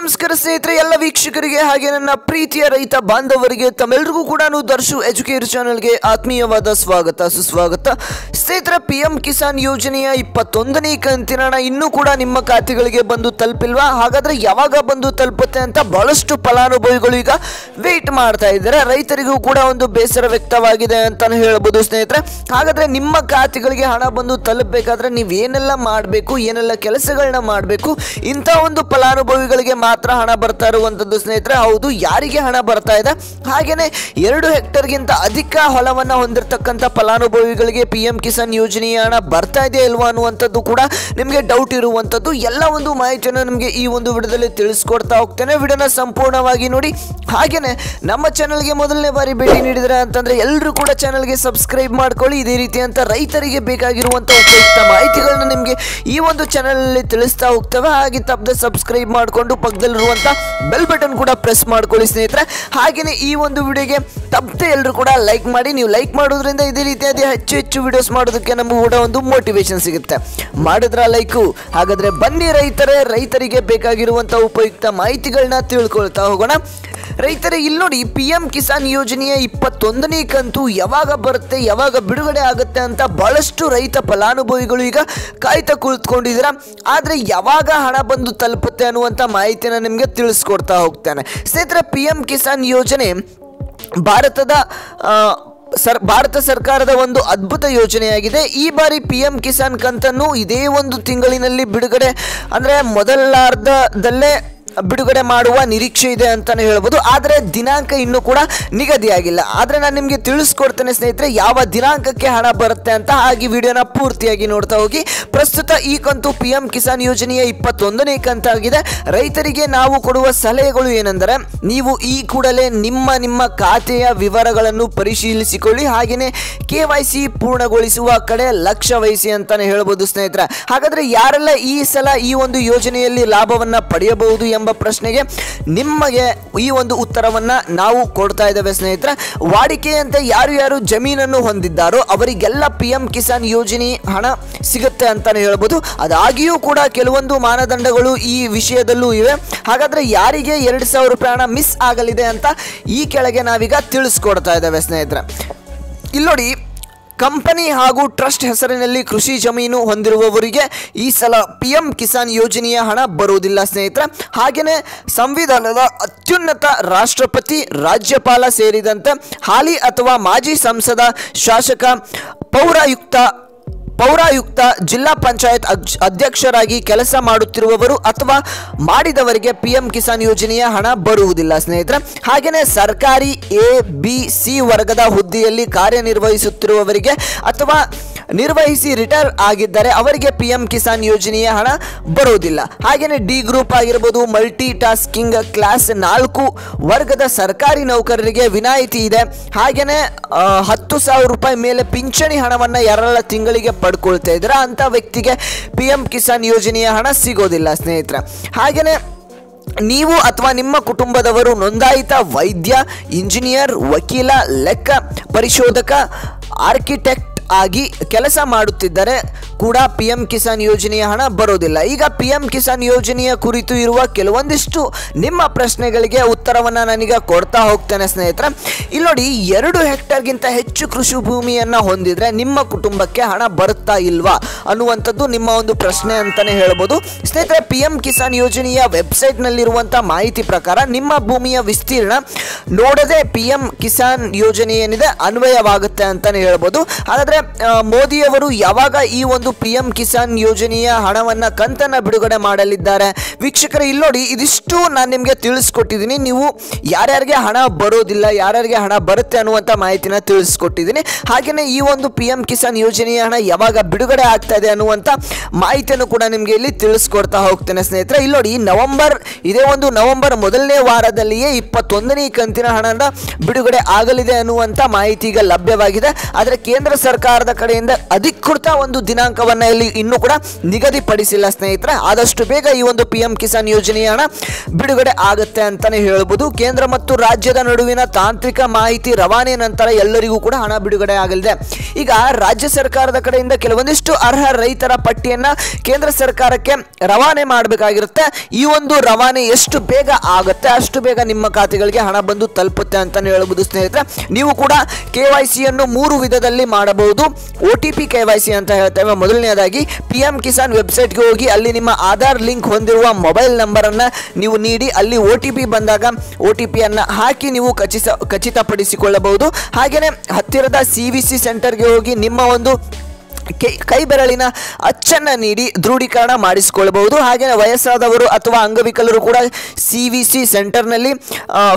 ನಮಸ್ಕಾರ ಸ್ನೇಹಿತರೆ, ಎಲ್ಲ ವೀಕ್ಷಕರಿಗೆ ಹಾಗೆ ನನ್ನ ಪ್ರೀತಿಯ ರೈತ ಬಾಂಧವರಿಗೆ ತಮ್ಮೆಲ್ಲರಿಗೂ ಕೂಡ ದರ್ಶು ಎಜುಕೇರ್ ಚಾನೆಲ್ಗೆ ಆತ್ಮೀಯವಾದ ಸ್ವಾಗತ ಸುಸ್ವಾಗತ. ಸ್ನೇಹಿತರೆ, PM ಕಿಸಾನ್ ಯೋಜನೆಯ 21ನೇ ಕಂತಿನ ಹಣ ಇನ್ನೂ ಕೂಡ ನಿಮ್ಮ ಖಾತೆಗಳಿಗೆ ಬಂದು ತಲುಪಿಲ್ವಾ? ಹಾಗಾದ್ರೆ ಯಾವಾಗ ಬಂದು ತಲುಪುತ್ತೆ ಅಂತ ಬಹಳಷ್ಟು ಫಲಾನುಭವಿಗಳು ಈಗ ವೇಟ್ ಮಾಡ್ತಾ ಇದ್ದಾರೆ. ರೈತರಿಗೂ ಕೂಡ ಒಂದು ಬೇಸರ ವ್ಯಕ್ತವಾಗಿದೆ ಅಂತಾನು ಹೇಳ್ಬೋದು ಸ್ನೇಹಿತರೆ. ಹಾಗಾದ್ರೆ ನಿಮ್ಮ ಖಾತೆಗಳಿಗೆ ಹಣ ಬಂದು ತಲುಪಬೇಕಾದ್ರೆ ನೀವೇನೆಲ್ಲ ಮಾಡಬೇಕು, ಏನೆಲ್ಲ ಕೆಲಸಗಳನ್ನ ಮಾಡಬೇಕು, ಇಂಥ ಒಂದು ಫಲಾನುಭವಿಗಳಿಗೆ ಮಾತ್ರ ಹಣ ಬರ್ತಾ ಇರುವಂತದ್ದು ಸ್ನೇಹಿತರೆ. ಹೌದು, ಯಾರಿಗೆ ಹಣ ಬರ್ತಾ ಇದೆ, ಹಾಗೇನೆ 2 ಹೆಕ್ಟರ್ಗಿಂತ ಅಧಿಕ ಹೊಲವನ್ನ ಹೊಂದಿರತಕ್ಕಂಥ ಫಲಾನುಭವಿಗಳಿಗೆ PM ಕಿಸಾನ್ ಯೋಜನೆಯ ಹಣ ಬರ್ತಾ ಇದೆ ಇಲ್ವಾ ಅನ್ನುವಂಥದ್ದು ಕೂಡ ನಿಮಗೆ ಡೌಟ್ ಇರುವಂಥದ್ದು. ಎಲ್ಲ ಒಂದು ಮಾಹಿತಿಯನ್ನು ನಿಮಗೆ ಈ ಒಂದು ವಿಡಿಯೋದಲ್ಲಿ ತಿಳಿಸ್ಕೊಡ್ತಾ ಹೋಗ್ತೇನೆ. ವಿಡಿಯೋನ ಸಂಪೂರ್ಣವಾಗಿ ನೋಡಿ. ಹಾಗೇನೆ ನಮ್ಮ ಚಾನಲ್ಗೆ ಮೊದಲನೇ ಬಾರಿ ಭೇಟಿ ನೀಡಿದ್ರೆ ಅಂತಂದ್ರೆ ಎಲ್ಲರೂ ಕೂಡ ಚಾನಲ್ಗೆ ಸಬ್ಸ್ಕ್ರೈಬ್ ಮಾಡ್ಕೊಳ್ಳಿ. ಇದೇ ರೀತಿ ಅಂತ ರೈತರಿಗೆ ಬೇಕಾಗಿರುವಂಥ ಉಪಯುಕ್ತ ಮಾಹಿತಿಗಳನ್ನ ನಿಮಗೆ ಈ ಒಂದು ಚಾನಲಲ್ಲಿ ತಿಳಿಸ್ತಾ ಹೋಗ್ತವೆ. ಹಾಗೆ ತಪ್ಪದೆ ಸಬ್ಸ್ಕ್ರೈಬ್ ಮಾಡಿಕೊಂಡು ಪಕ್ಕದಲ್ಲಿರುವಂಥ ಬೆಲ್ ಬಟನ್ ಕೂಡ ಪ್ರೆಸ್ ಮಾಡ್ಕೊಳ್ಳಿ ಸ್ನೇಹಿತರೆ. ಹಾಗೆಯೇ ಈ ಒಂದು ವಿಡಿಯೋಗೆ ತಪ್ಪದೆ ಎಲ್ಲರೂ ಕೂಡ ಲೈಕ್ ಮಾಡಿ. ನೀವು ಲೈಕ್ ಮಾಡೋದ್ರಿಂದ ಇದೇ ರೀತಿಯಾದ ಹೆಚ್ಚು ವಿಡಿಯೋಸ್ ಮಾಡೋದಕ್ಕೆ ನಮಗೂ ಕೂಡ ಒಂದು ಮೋಟಿವೇಶನ್ ಸಿಗುತ್ತೆ. ಮಾಡಿದ್ರ ಲೈಕು? ಹಾಗಾದ್ರೆ ಬನ್ನಿ ರೈತರಿಗೆ ಬೇಕಾಗಿರುವಂಥ ಉಪಯುಕ್ತ ಮಾಹಿತಿಗಳನ್ನ ತಿಳ್ಕೊಳ್ತಾ ಹೋಗೋಣ. ರೈತರೇ, ಇಲ್ಲಿ ನೋಡಿ, PM ಕಿಸಾನ್ ಯೋಜನೆಯ 21ನೇ ಕಂತು ಯಾವಾಗ ಬರುತ್ತೆ, ಯಾವಾಗ ಬಿಡುಗಡೆ ಆಗುತ್ತೆ ಅಂತ ಬಹಳಷ್ಟು ರೈತ ಫಲಾನುಭವಿಗಳು ಈಗ ಕಾಯ್ತಾ ಕುಳಿತುಕೊಂಡಿದ್ದೀರಾ. ಆದರೆ ಯಾವಾಗ ಹಣ ಬಂದು ತಲುಪುತ್ತೆ ಅನ್ನುವಂಥ ಮಾಹಿತಿನ ನಿಮಗೆ ತಿಳಿಸ್ಕೊಡ್ತಾ ಹೋಗ್ತಾನೆ ಸ್ನೇಹಿತರೆ. PM ಕಿಸಾನ್ ಯೋಜನೆ ಭಾರತ ಸರ್ಕಾರದ ಒಂದು ಅದ್ಭುತ ಯೋಜನೆಯಾಗಿದೆ. ಈ ಬಾರಿ PM ಕಿಸಾನ್ ಕಂತನ್ನು ಇದೇ ಒಂದು ತಿಂಗಳಿನಲ್ಲಿ ಬಿಡುಗಡೆ, ಅಂದರೆ ಮೊದಲಾರ್ಧದಲ್ಲೇ ಬಿಡುಗಡೆ ಮಾಡುವ ನಿರೀಕ್ಷೆ ಇದೆ ಅಂತಾನೆ ಹೇಳ್ಬೋದು. ಆದರೆ ದಿನಾಂಕ ಇನ್ನೂ ಕೂಡ ನಿಗದಿಯಾಗಿಲ್ಲ. ಆದರೆ ನಾನು ನಿಮಗೆ ತಿಳಿಸ್ಕೊಡ್ತೇನೆ ಸ್ನೇಹಿತರೆ ಯಾವ ದಿನಾಂಕಕ್ಕೆ ಹಣ ಬರುತ್ತೆ ಅಂತ. ಹಾಗೆ ವಿಡಿಯೋನ ಪೂರ್ತಿಯಾಗಿ ನೋಡ್ತಾ ಹೋಗಿ. ಪ್ರಸ್ತುತ ಈ ಕಂತು PM ಕಿಸಾನ್ ಯೋಜನೆಯ 21ನೇ ಕಂತಾಗಿದೆ. ರೈತರಿಗೆ ನಾವು ಕೊಡುವ ಸಲಹೆಗಳು ಏನೆಂದರೆ, ನೀವು ಈ ಕೂಡಲೇ ನಿಮ್ಮ ಖಾತೆಯ ವಿವರಗಳನ್ನು ಪರಿಶೀಲಿಸಿಕೊಳ್ಳಿ. ಹಾಗೆಯೇ KYC ಪೂರ್ಣಗೊಳಿಸುವ ಕಡೆ ಲಕ್ಷ್ಯ ವಹಿಸಿ ಅಂತಾನೆ ಹೇಳ್ಬೋದು ಸ್ನೇಹಿತರೆ. ಹಾಗಾದ್ರೆ ಯಾರೆಲ್ಲ ಈ ಸಲ ಈ ಒಂದು ಯೋಜನೆಯಲ್ಲಿ ಲಾಭವನ್ನ ಪಡೆಯಬಹುದು ಎಂಬ ಪ್ರಶ್ನೆಗೆ ನಿಮಗೆ ಈ ಒಂದು ಉತ್ತರವನ್ನ ನಾವು ಕೊಡ್ತಾ ಇದ್ದೇವೆ ಸ್ನೇಹಿತರೆ. ವಾಡಿಕೆಯಂತೆ ಯಾರು ಜಮೀನನ್ನು ಹೊಂದಿದ್ದಾರೋ ಅವರಿಗೆಲ್ಲ PM ಕಿಸಾನ್ ಯೋಜನೆ ಹಣ ಸಿಗುತ್ತೆ ಅಂತಾನೆ ಹೇಳ್ಬೋದು. ಅದಾಗಿಯೂ ಕೂಡ ಕೆಲವೊಂದು ಮಾನದಂಡಗಳು ಈ ವಿಷಯದಲ್ಲೂ ಇವೆ. ಹಾಗಾದ್ರೆ ಯಾರಿಗೆ 2,000 ರೂಪಾಯಿ ಹಣ ಮಿಸ್ ಆಗಲಿದೆ ಅಂತ ಈ ಕೆಳಗೆ ನಾವೀಗ ತಿಳಿಸ್ಕೊಡ್ತಾ ಇದ್ದೇವೆ ಸ್ನೇಹಿತರೆ. ಇಲ್ಲಿ ನೋಡಿ, ಕಂಪನಿ ಹಾಗೂ ಟ್ರಸ್ಟ್ ಹೆಸರಿನಲ್ಲಿ ಕೃಷಿ ಜಮೀನು ಹೊಂದಿರುವವರಿಗೆ ಈ ಸಲ PM ಕಿಸಾನ್ ಯೋಜನೆಯ ಹಣ ಬರುವುದಿಲ್ಲ ಸ್ನೇಹಿತರೆ. ಹಾಗೆಯೇ ಸಂವಿಧಾನದ ಅತ್ಯುನ್ನತ ರಾಷ್ಟ್ರಪತಿ, ರಾಜ್ಯಪಾಲ ಸೇರಿದಂತೆ ಹಾಲಿ ಅಥವಾ ಮಾಜಿ ಸಂಸದ, ಶಾಸಕ, ಪೌರಾಯುಕ್ತ, ಜಿಲ್ಲಾ ಪಂಚಾಯತ್ ಅಧ್ಯಕ್ಷರಾಗಿ ಕೆಲಸ ಮಾಡುತ್ತಿರುವವರು ಅಥವಾ ಮಾಡಿದವರಿಗೆ PM ಕಿಸಾನ್ ಯೋಜನೆಯ ಹಣ ಬರುವುದಿಲ್ಲ ಸ್ನೇಹಿತರೆ. ಹಾಗೆಯೇ ಸರ್ಕಾರಿ ABC ವರ್ಗದ ಹುದ್ದೆಯಲ್ಲಿ ಕಾರ್ಯನಿರ್ವಹಿಸುತ್ತಿರುವವರಿಗೆ ಅಥವಾ ನಿರ್ವಹಿಸಿ ರಿಟೈರ್ ಆಗಿದ್ದಾರೆ ಅವರಿಗೆ PM ಕಿಸಾನ್ ಯೋಜನೆಯ ಹಣ ಬರುವುದಿಲ್ಲ. ಹಾಗೆಯೇ D ಗ್ರೂಪ್ ಆಗಿರ್ಬೋದು, ಮಲ್ಟಿ ಟಾಸ್ಕಿಂಗ್ ಕ್ಲಾಸ್ 4 ವರ್ಗದ ಸರ್ಕಾರಿ ನೌಕರರಿಗೆ ವಿನಾಯಿತಿ ಇದೆ. ಹಾಗೆಯೇ 10,000 ರೂಪಾಯಿ ಮೇಲೆ ಪಿಂಚಣಿ ಹಣವನ್ನು ಯಾರೆಲ್ಲ ತಿಂಗಳಿಗೆ ಪಡ್ಕೊಳ್ತಾ ಇದ್ದೀರಾ ಅಂತ ವ್ಯಕ್ತಿಗೆ PM ಕಿಸಾನ್ ಯೋಜನೆಯ ಹಣ ಸಿಗೋದಿಲ್ಲ ಸ್ನೇಹಿತರೆ. ಹಾಗೆಯೇ ನೀವು ಅಥವಾ ನಿಮ್ಮ ಕುಟುಂಬದವರು ನೋಂದಾಯಿತ ವೈದ್ಯ, ಇಂಜಿನಿಯರ್, ವಕೀಲ, ಲೆಕ್ಕ ಪರಿಶೋಧಕ, ಆರ್ಕಿಟೆಕ್ಟ್ ಆಗಿ ಕೆಲಸ ಮಾಡುತ್ತಿದ್ದರೆ ಕೂಡ PM ಕಿಸಾನ್ ಯೋಜನೆಯ ಹಣ ಬರೋದಿಲ್ಲ. ಈಗ PM ಕಿಸಾನ್ ಯೋಜನೆಯ ಕುರಿತು ಇರುವ ಕೆಲವೊಂದಿಷ್ಟು ನಿಮ್ಮ ಪ್ರಶ್ನೆಗಳಿಗೆ ಉತ್ತರವನ್ನು ನಾನೀಗ ಕೊಡ್ತಾ ಹೋಗ್ತೇನೆ ಸ್ನೇಹಿತರೆ. ಇಲ್ಲಿ ನೋಡಿ, 2 ಹೆಕ್ಟರ್ಗಿಂತ ಹೆಚ್ಚು ಕೃಷಿ ಭೂಮಿಯನ್ನು ಹೊಂದಿದ್ರೆ ನಿಮ್ಮ ಕುಟುಂಬಕ್ಕೆ ಹಣ ಬರುತ್ತಾ ಇಲ್ವಾ ಅನ್ನುವಂಥದ್ದು ನಿಮ್ಮ ಒಂದು ಪ್ರಶ್ನೆ ಅಂತಾನೆ ಹೇಳ್ಬೋದು ಸ್ನೇಹಿತರೆ. PM ಕಿಸಾನ್ ಯೋಜನೆಯ ವೆಬ್ಸೈಟ್ನಲ್ಲಿರುವಂಥ ಮಾಹಿತಿ ಪ್ರಕಾರ ನಿಮ್ಮ ಭೂಮಿಯ ವಿಸ್ತೀರ್ಣ ನೋಡದೆ PM ಕಿಸಾನ್ ಯೋಜನೆ ಏನಿದೆ ಅನ್ವಯವಾಗುತ್ತೆ ಅಂತಾನೆ ಹೇಳ್ಬೋದು. ಹಾಗಾದ್ರೆ ಮೋದಿಯವರು ಯಾವಾಗ ಈ ಒಂದು PM ಕಿಸಾನ್ ಯೋಜನೆಯ ಹಣವನ್ನ ಕಂತನ್ನ ಬಿಡುಗಡೆ ಮಾಡಲಿದ್ದಾರೆ ವೀಕ್ಷಕರೇ? ಇಲ್ಲಿ ನೋಡಿ, ಇದಿಷ್ಟು ನಾನು ನಿಮಗೆ ತಿಳಿಸ್ಕೊಟ್ಟಿದ್ದೀನಿ. ನೀವು ಯಾರ್ಯಾರಿಗೆ ಹಣ ಬರೋದಿಲ್ಲ, ಯಾರ್ಯಾರಿಗೆ ಹಣ ಬರುತ್ತೆ ಅನ್ನುವಂಥ ಮಾಹಿತಿನ ತಿಳಿಸ್ಕೊಟ್ಟಿದ್ದೀನಿ. ಹಾಗೆಯೇ ಈ ಒಂದು PM ಕಿಸಾನ್ ಯೋಜನೆಯ ಹಣ ಯಾವಾಗ ಬಿಡುಗಡೆ ಆಗ್ತಾ ಇದೆ ಅನ್ನುವಂಥ ಮಾಹಿತಿಯನ್ನು ಕೂಡ ನಿಮಗೆ ಇಲ್ಲಿ ತಿಳಿಸ್ಕೊಡ್ತಾ ಹೋಗ್ತೇನೆ ಸ್ನೇಹಿತರೆ. ಇಲ್ಲಿ ನೋಡಿ, ನವೆಂಬರ್ ಮೊದಲನೇ ವಾರದಲ್ಲಿಯೇ 21ನೇ ಕಂತಿನ ಹಣನ ಬಿಡುಗಡೆ ಆಗಲಿದೆ ಅನ್ನುವಂಥ ಮಾಹಿತಿ ಈಗ ಲಭ್ಯವಾಗಿದೆ. ಆದರೆ ಕೇಂದ್ರ ಸರ್ಕಾರ ಸರ್ಕಾರದ ಕಡೆಯಿಂದ ಅಧಿಕೃತ ಒಂದು ದಿನಾಂಕವನ್ನು ಇಲ್ಲಿ ಇನ್ನೂ ಕೂಡ ನಿಗದಿಪಡಿಸಿಲ್ಲ ಸ್ನೇಹಿತರೆ. ಆದಷ್ಟು ಬೇಗ ಈ ಒಂದು PM ಕಿಸಾನ್ ಯೋಜನೆಯ ಹಣ ಬಿಡುಗಡೆ ಆಗುತ್ತೆ ಅಂತಾನೆ ಹೇಳ್ಬೋದು. ಕೇಂದ್ರ ಮತ್ತು ರಾಜ್ಯದ ನಡುವಿನ ತಾಂತ್ರಿಕ ಮಾಹಿತಿ ರವಾನೆ ನಂತರ ಎಲ್ಲರಿಗೂ ಕೂಡ ಹಣ ಬಿಡುಗಡೆ ಆಗಲಿದೆ. ಈಗ ರಾಜ್ಯ ಸರ್ಕಾರದ ಕಡೆಯಿಂದ ಕೆಲವೊಂದಿಷ್ಟು ಅರ್ಹ ರೈತರ ಪಟ್ಟಿಯನ್ನ ಕೇಂದ್ರ ಸರ್ಕಾರಕ್ಕೆ ರವಾನೆ ಮಾಡಬೇಕಾಗಿರುತ್ತೆ. ಈ ಒಂದು ರವಾನೆ ಎಷ್ಟು ಬೇಗ ಆಗುತ್ತೆ ಅಷ್ಟು ಬೇಗ ನಿಮ್ಮ ಖಾತೆಗಳಿಗೆ ಹಣ ಬಂದು ತಲುಪುತ್ತೆ ಅಂತಾನೆ ಹೇಳ್ಬೋದು ಸ್ನೇಹಿತರೆ. ನೀವು ಕೂಡ KYC ಯನ್ನು 3 ವಿಧದಲ್ಲಿ ಮಾಡಬಹುದು. OTP KYC ಅಂತ ಹೇಳ್ತೇವೆ. ಮೊದಲನೆಯದಾಗಿ PM ಕಿಸಾನ್ ವೆಬ್ಸೈಟ್ಗೆ ಹೋಗಿ ಅಲ್ಲಿ ನಿಮ್ಮ ಆಧಾರ್ ಲಿಂಕ್ ಹೊಂದಿರುವ ಮೊಬೈಲ್ ನಂಬರ್ ಅನ್ನ ನೀವು ನೀಡಿ ಅಲ್ಲಿ OTP ಬಂದಾಗ OTP ಅನ್ನ ಹಾಕಿ ನೀವು ಖಚಿತಪಡಿಸಿಕೊಳ್ಳಬಹುದು. ಹಾಗೆಯೇ ಹತ್ತಿರದ CVC ಸೆಂಟರ್ಗೆ ಹೋಗಿ ನಿಮ್ಮ ಒಂದು ಕೈ ಬೆರಳಿನ ಅಚ್ಚನ್ನು ನೀಡಿ ದೃಢೀಕರಣ ಮಾಡಿಸಿಕೊಳ್ಳಬಹುದು. ಹಾಗೆಯೇ ವಯಸ್ಸಾದವರು ಅಥವಾ ಅಂಗವಿಕಲರು ಕೂಡ CVC ಸೆಂಟರ್ನಲ್ಲಿ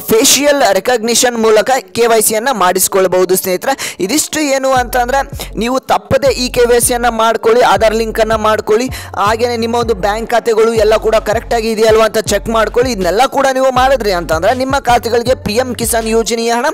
ಫೇಶಿಯಲ್ ರೆಕಗ್ನಿಷನ್ ಮೂಲಕ KYC ಅನ್ನು ಮಾಡಿಸಿಕೊಳ್ಳಬಹುದು ಸ್ನೇಹಿತರೆ. ಇದಿಷ್ಟು ಏನು ಅಂತಂದರೆ ನೀವು ತಪ್ಪದೆ ಈ KYC ಅನ್ನು ಮಾಡ್ಕೊಳ್ಳಿ, ಆಧಾರ್ ಲಿಂಕನ್ನು ಮಾಡ್ಕೊಳ್ಳಿ. ಹಾಗೆಯೇ ನಿಮ್ಮ ಒಂದು ಬ್ಯಾಂಕ್ ಖಾತೆಗಳು ಎಲ್ಲ ಕೂಡ ಕರೆಕ್ಟಾಗಿ ಇದೆಯಲ್ವ ಅಂತ ಚೆಕ್ ಮಾಡ್ಕೊಳ್ಳಿ. ಇದನ್ನೆಲ್ಲ ಕೂಡ ನೀವು ಮಾಡಿದ್ರಿ ಅಂತಂದರೆ ನಿಮ್ಮ ಖಾತೆಗಳಿಗೆ PM ಕಿಸಾನ್ ಯೋಜನೆಯ ಹಣ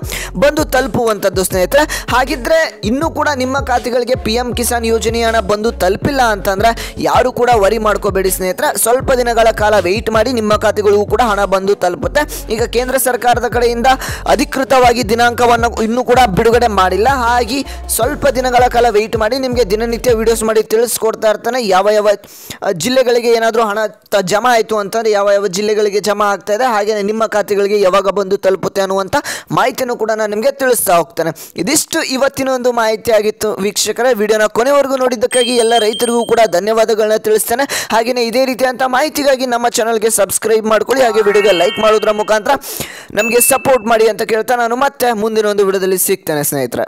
ಬಂದು ತಲುಪುವಂಥದ್ದು ಸ್ನೇಹಿತರೆ. ಹಾಗಿದ್ರೆ ಇನ್ನೂ ಕೂಡ ನಿಮ್ಮ ಖಾತೆಗಳಿಗೆ PM ಕಿಸಾನ್ ಯೋಜನೆಯ ಹಣ ಬಂದು ತಲುಪಿಲ್ಲ ಅಂತಂದ್ರೆ ಯಾರು ಕೂಡ ವರಿ ಮಾಡ್ಕೋಬೇಡಿ ಸ್ನೇಹಿತರೆ. ಸ್ವಲ್ಪ ದಿನಗಳ ಕಾಲ ವೆಯ್ಟ್ ಮಾಡಿ, ನಿಮ್ಮ ಖಾತೆಗಳಿಗೂ ಕೂಡ ಹಣ ಬಂದು ತಲುಪುತ್ತೆ. ಈಗ ಕೇಂದ್ರ ಸರ್ಕಾರದ ಕಡೆಯಿಂದ ಅಧಿಕೃತವಾಗಿ ದಿನಾಂಕವನ್ನು ಇನ್ನೂ ಕೂಡ ಬಿಡುಗಡೆ ಮಾಡಿಲ್ಲ. ಹಾಗೆ ಸ್ವಲ್ಪ ದಿನಗಳ ಕಾಲ ವೆಯ್ಟ್ ಮಾಡಿ. ನಿಮಗೆ ದಿನನಿತ್ಯ ವಿಡಿಯೋಸ್ ಮಾಡಿ ತಿಳಿಸ್ಕೊಡ್ತಾ ಇರ್ತಾನೆ. ಯಾವ ಜಿಲ್ಲೆಗಳಿಗೆ ಏನಾದರೂ ಹಣ ಜಮಾ ಆಯಿತು ಅಂತಂದರೆ ಯಾವ ಜಿಲ್ಲೆಗಳಿಗೆ ಜಮಾ ಆಗ್ತಾ ಇದೆ, ಹಾಗೆ ನಿಮ್ಮ ಖಾತೆಗಳಿಗೆ ಯಾವಾಗ ಬಂದು ತಲುಪುತ್ತೆ ಅನ್ನುವಂಥ ಮಾಹಿತಿಯನ್ನು ಕೂಡ ನಾನು ನಿಮಗೆ ತಿಳಿಸ್ತಾ ಹೋಗ್ತೇನೆ. ಇದಿಷ್ಟು ಇವತ್ತಿನ ಒಂದು ಮಾಹಿತಿ ಆಗಿತ್ತು ವೀಕ್ಷಕರೇ. ವಿಡಿಯೋನ ಕೊನೆವರೆಗೂ ನೋಡಿದ್ದಕ್ಕಾಗಿ ಎಲ್ಲ ರೈತರಿಗೂ ಕೂಡ ಧನ್ಯವಾದಗಳನ್ನ ತಿಳಿಸ್ತೇನೆ. ಹಾಗೆಯೇ ಇದೇ ರೀತಿಯಂತ ಮಾಹಿತಿಗಾಗಿ ನಮ್ಮ ಚಾನಲ್ಗೆ ಸಬ್ಸ್ಕ್ರೈಬ್ ಮಾಡ್ಕೊಳ್ಳಿ. ಹಾಗೆ ವಿಡಿಯೋಗೆ ಲೈಕ್ ಮಾಡೋದ್ರ ಮುಖಾಂತರ ನಮಗೆ ಸಪೋರ್ಟ್ ಮಾಡಿ ಅಂತ ಕೇಳ್ತಾ ನಾನು ಮತ್ತೆ ಮುಂದಿನ ಒಂದು ವಿಡಿಯೋದಲ್ಲಿ ಸಿಗ್ತೇನೆ ಸ್ನೇಹಿತರೆ.